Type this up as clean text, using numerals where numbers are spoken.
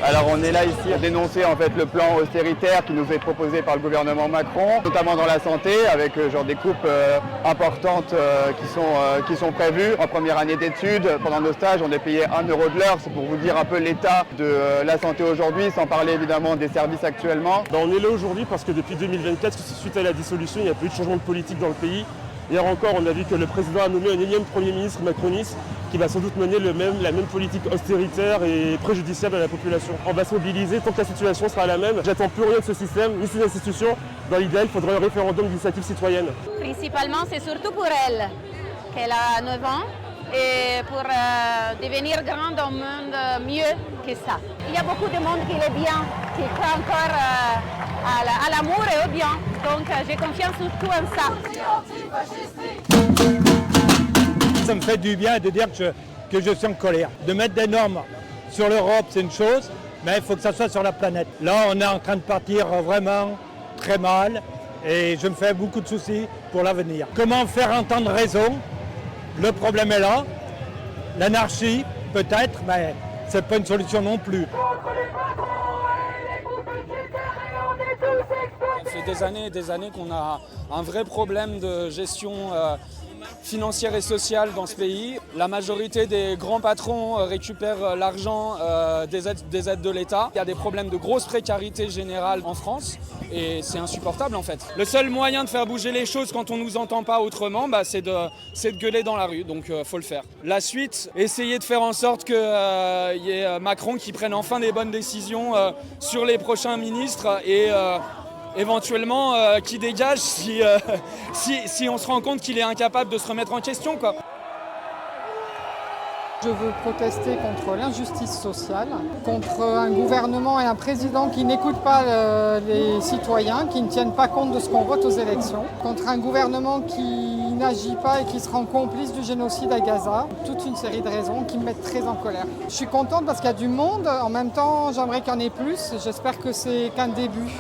Alors on est là ici à dénoncer en fait le plan austéritaire qui nous est proposé par le gouvernement Macron, notamment dans la santé, avec des coupes importantes qui sont prévues. En première année d'études, pendant nos stages, on est payé 1 € de l'heure. C'est pour vous dire un peu l'état de la santé aujourd'hui, sans parler évidemment des services actuellement. On est là aujourd'hui parce que depuis 2024, suite à la dissolution, il n'y a pas eu de changement de politique dans le pays. Hier encore, on a vu que le président a nommé un énième Premier ministre macroniste qui va sans doute mener la même politique austéritaire et préjudiciable à la population. On va se mobiliser tant que la situation sera la même. J'attends plus rien de ce système, ni ces institutions. Dans l'idéal, il faudrait un référendum d'initiative citoyenne. Principalement, c'est surtout pour elle, qu'elle a 9 ans, et pour devenir grande au monde mieux que ça. Il y a beaucoup de monde qui est bien, qui croit encore à l'amour et au bien. Donc j'ai confiance surtout en ça. Ça me fait du bien de dire que je suis en colère. De mettre des normes sur l'Europe, c'est une chose, mais il faut que ça soit sur la planète. Là, on est en train de partir vraiment très mal et je me fais beaucoup de soucis pour l'avenir. Comment faire entendre raison? Le problème est là. L'anarchie, peut-être, mais ce n'est pas une solution non plus. Ça fait des années qu'on a un vrai problème de gestion financière et sociale dans ce pays. La majorité des grands patrons récupèrent l'argent des aides de l'État. Il y a des problèmes de grosse précarité générale en France et c'est insupportable en fait. Le seul moyen de faire bouger les choses quand on ne nous entend pas autrement, c'est de gueuler dans la rue, donc faut le faire. La suite, essayer de faire en sorte qu'il y ait Macron qui prenne enfin des bonnes décisions sur les prochains ministres et éventuellement qui dégage si on se rend compte qu'il est incapable de se remettre en question, quoi. Je veux protester contre l'injustice sociale, contre un gouvernement et un président qui n'écoutent pas les citoyens, qui ne tiennent pas compte de ce qu'on vote aux élections, contre un gouvernement qui n'agit pas et qui se rend complice du génocide à Gaza. Toute une série de raisons qui me mettent très en colère. Je suis contente parce qu'il y a du monde, en même temps j'aimerais qu'il y en ait plus, j'espère que c'est qu'un début.